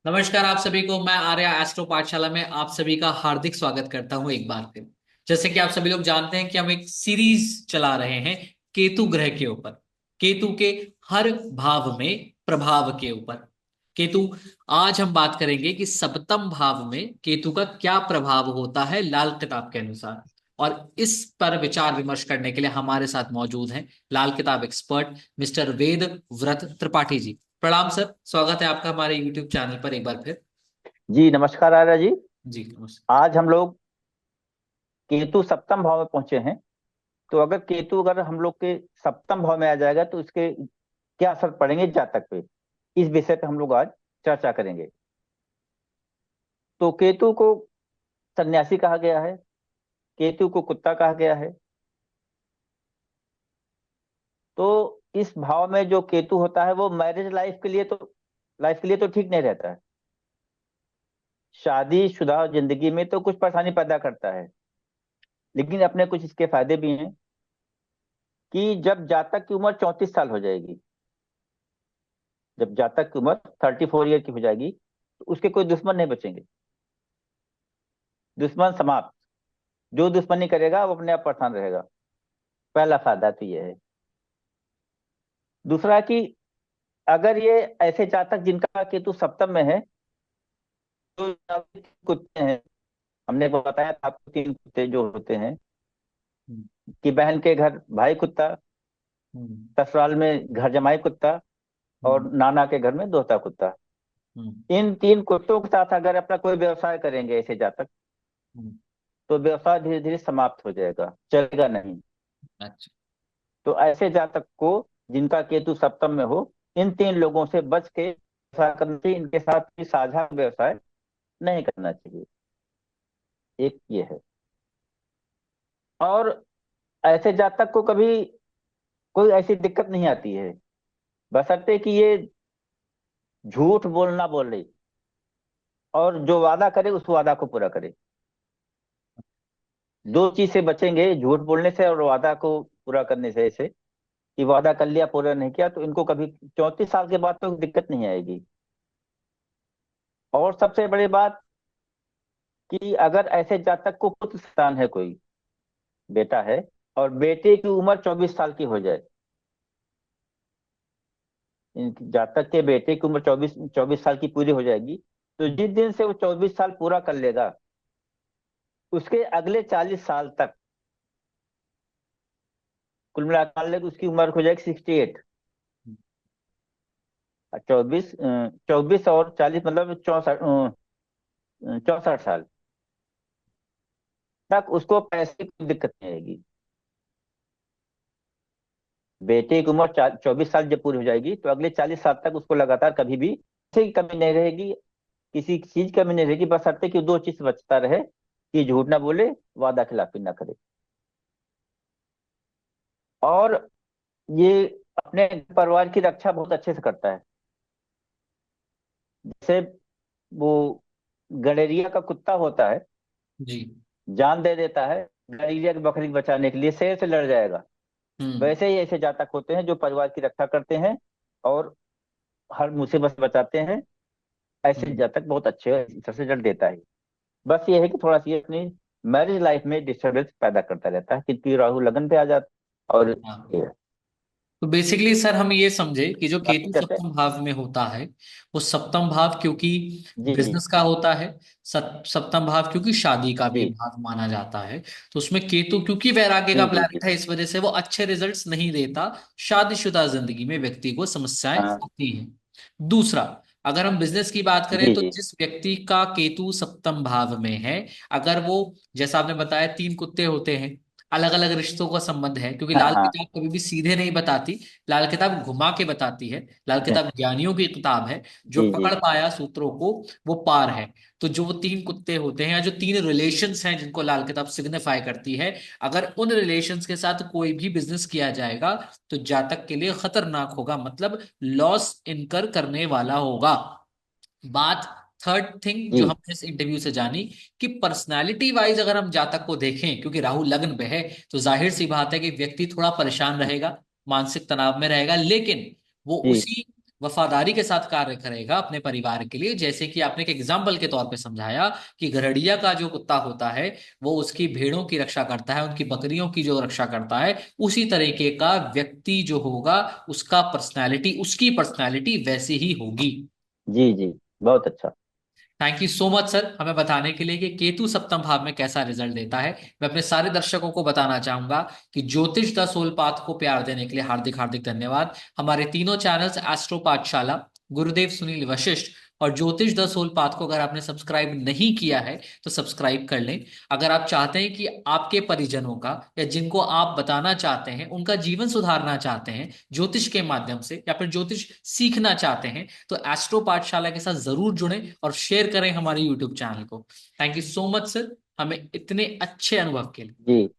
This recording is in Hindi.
नमस्कार आप सभी को। मैं आर्या एस्ट्रो पाठशाला में आप सभी का हार्दिक स्वागत करता हूं एक बार फिर। जैसे कि आप सभी लोग जानते हैं कि हम एक सीरीज चला रहे हैं केतु ग्रह के ऊपर, केतु के हर भाव में प्रभाव के ऊपर। केतु, आज हम बात करेंगे कि सप्तम भाव में केतु का क्या प्रभाव होता है लाल किताब के अनुसार। और इस पर विचार विमर्श करने के लिए हमारे साथ मौजूद हैं लाल किताब एक्सपर्ट मिस्टर वेद व्रत त्रिपाठी जी। प्रणाम सर, स्वागत है आपका हमारे यूट्यूब चैनल पर एक बार फिर। जी नमस्कार आर्या जी। जी नमस्कार। आज हम लोग केतु सप्तम भाव में पहुंचे हैं। तो अगर हम लोग के सप्तम भाव में आ जाएगा तो इसके क्या असर पड़ेंगे जातक पे, इस विषय पे हम लोग आज चर्चा करेंगे। तो केतु को सन्यासी कहा गया है, केतु को कुत्ता कहा गया है। तो इस भाव में जो केतु होता है वो मैरिज लाइफ के लिए तो ठीक नहीं रहता है। शादीशुदा जिंदगी में तो कुछ परेशानी पैदा करता है, लेकिन अपने कुछ इसके फायदे भी हैं कि जब जातक की उम्र 34 साल हो जाएगी, जब जातक की उम्र 34 ईयर की हो जाएगी तो उसके कोई दुश्मन नहीं बचेंगे। दुश्मन समाप्त। जो दुश्मनी करेगा वो अपने आप परेशान रहेगा। पहला फायदा तो ये है। दूसरा कि अगर ये ऐसे जातक जिनका केतु सप्तम में है, तो कुत्ते हैं, हमने बताया था आपको 3 कुत्ते जो होते हैं हम्म। कि बहन के घर भाई कुत्ता, हम्म। ससुराल में घर जमाई कुत्ता, हम्म। और नाना के घर में दोहता कुत्ता। हम्म। इन 3 कुत्तों के साथ अगर अपना कोई व्यवसाय करेंगे ऐसे जातक, हम्म। तो व्यवसाय धीरे धीरे समाप्त हो जाएगा, चलेगा नहीं। अच्छा। तो ऐसे जातक को जिनका केतु सप्तम में हो, इन 3 लोगों से बच के व्यवसाय करना चाहिए। इनके साथ भी साझा व्यवसाय नहीं करना चाहिए। एक ये है। और ऐसे जातक को कभी कोई ऐसी दिक्कत नहीं आती है, बशर्ते कि ये झूठ बोलना बोले और जो वादा करे उस वादा को पूरा करे। 2 चीज से बचेंगे, झूठ बोलने से और वादा को पूरा करने से। ऐसे कि वादा कर लिया पूरा नहीं किया तो इनको कभी 34 साल के बाद तो दिक्कत नहीं आएगी। और सबसे बड़ी बात कि अगर ऐसे जातक को पुत्र संतान है, कोई बेटा है, और बेटे की उम्र 24 साल की हो जाए, इन जातक के बेटे की उम्र 24 24 साल की पूरी हो जाएगी, तो जिस दिन से वो 24 साल पूरा कर लेगा, उसके अगले 40 साल तक कुल मिलाकर लेकर उसकी उम्र हो जाएगी 68। 24 24 और 40 मतलब 64 साल तक उसको पैसे की दिक्कत नहीं आएगी। बेटे की उम्र 24 साल जब पूरी हो जाएगी तो अगले 40 साल तक उसको लगातार कभी भी किसी की कमी नहीं रहेगी, किसी चीज की कमी नहीं रहेगी, बशर्ते कि 2 चीज से बचता रहे कि झूठ ना बोले, वादा खिलाफी ना करे। और ये अपने परिवार की रक्षा बहुत अच्छे से करता है। जैसे वो गडेरिया का कुत्ता होता है, जी। जान दे देता है गडेरिया की बकरी को बचाने के लिए, शेर से लड़ जाएगा। हम्म। वैसे ही ऐसे जातक होते हैं जो परिवार की रक्षा करते हैं और हर मुसीबत से बचाते हैं। ऐसे हम्म। जातक बहुत अच्छे रिजल्ट देता है। बस ये है कि थोड़ा सा ये अपनी मैरिज लाइफ में डिस्टर्बेंस पैदा करता रहता है, क्योंकि राहु लगन पे आ जाता। और हाँ। ये तो बेसिकली सर हम ये समझे कि जो बाकी केतु कैसे। सप्तम भाव में होता है, वो सप्तम भाव क्योंकि जी जी बिजनेस का होता है, सप्तम भाव क्योंकि शादी का भी जी भाव माना जाता है। तो उसमें केतु क्योंकि वैराग्य का जी जी जी। प्लैनेट है, इस वजह से वो अच्छे रिजल्ट्स नहीं देता। शादीशुदा जिंदगी में व्यक्ति को समस्याएं हाँ। होती हैं। दूसरा, अगर हम बिजनेस की बात करें जी तो जी जिस व्यक्ति का केतु सप्तम भाव में है, अगर वो, जैसा आपने बताया 3 कुत्ते होते हैं, अलग अलग रिश्तों का संबंध है, क्योंकि हाँ लाल हाँ। किताब कभी भी सीधे नहीं बताती। लाल किताब घुमा के बताती है। लाल किताब ज्ञानियों की किताब है, जो जी जी पकड़ पाया सूत्रों को वो पार है। तो जो वो 3 कुत्ते होते हैं या जो 3 रिलेशंस हैं जिनको लाल किताब सिग्निफाई करती है, अगर उन रिलेशंस के साथ कोई भी बिजनेस किया जाएगा तो जातक के लिए खतरनाक होगा, मतलब लॉस इनकर करने वाला होगा। बात थर्ड थिंग जो जी हमने इस इंटरव्यू से जानी, कि पर्सनालिटी वाइज अगर हम जातक को देखें, क्योंकि राहु लग्न पे है, तो जाहिर सी बात है कि व्यक्ति थोड़ा परेशान रहेगा, मानसिक तनाव में रहेगा, लेकिन वो जी उसी वफादारी के साथ कार्य करेगा अपने परिवार के लिए, जैसे कि आपने एक एग्जाम्पल के तौर पे समझाया कि गड़हड़िया का जो कुत्ता होता है वो उसकी भेड़ों की रक्षा करता है, उनकी बकरियों की जो रक्षा करता है, उसी तरीके का व्यक्ति जो होगा उसका पर्सनैलिटी, उसकी पर्सनैलिटी वैसी ही होगी। जी जी, बहुत अच्छा। Thank you so much sir, हमें बताने के लिए कि केतु सप्तम भाव में कैसा रिजल्ट देता है। मैं अपने सारे दर्शकों को बताना चाहूंगा कि ज्योतिष द सोल पाथ को प्यार देने के लिए हार्दिक हार्दिक धन्यवाद। हमारे तीनों चैनल्स एस्ट्रो पाठशाला, गुरुदेव सुनील वशिष्ठ और ज्योतिष द सोल पाथ को अगर आपने सब्सक्राइब नहीं किया है तो सब्सक्राइब कर लें। अगर आप चाहते हैं कि आपके परिजनों का या जिनको आप बताना चाहते हैं उनका जीवन सुधारना चाहते हैं ज्योतिष के माध्यम से, या फिर ज्योतिष सीखना चाहते हैं, तो एस्ट्रो पाठशाला के साथ जरूर जुड़ें और शेयर करें हमारे यूट्यूब चैनल को। Thank you so much sir, हमें इतने अच्छे अनुभव के लिए। जी।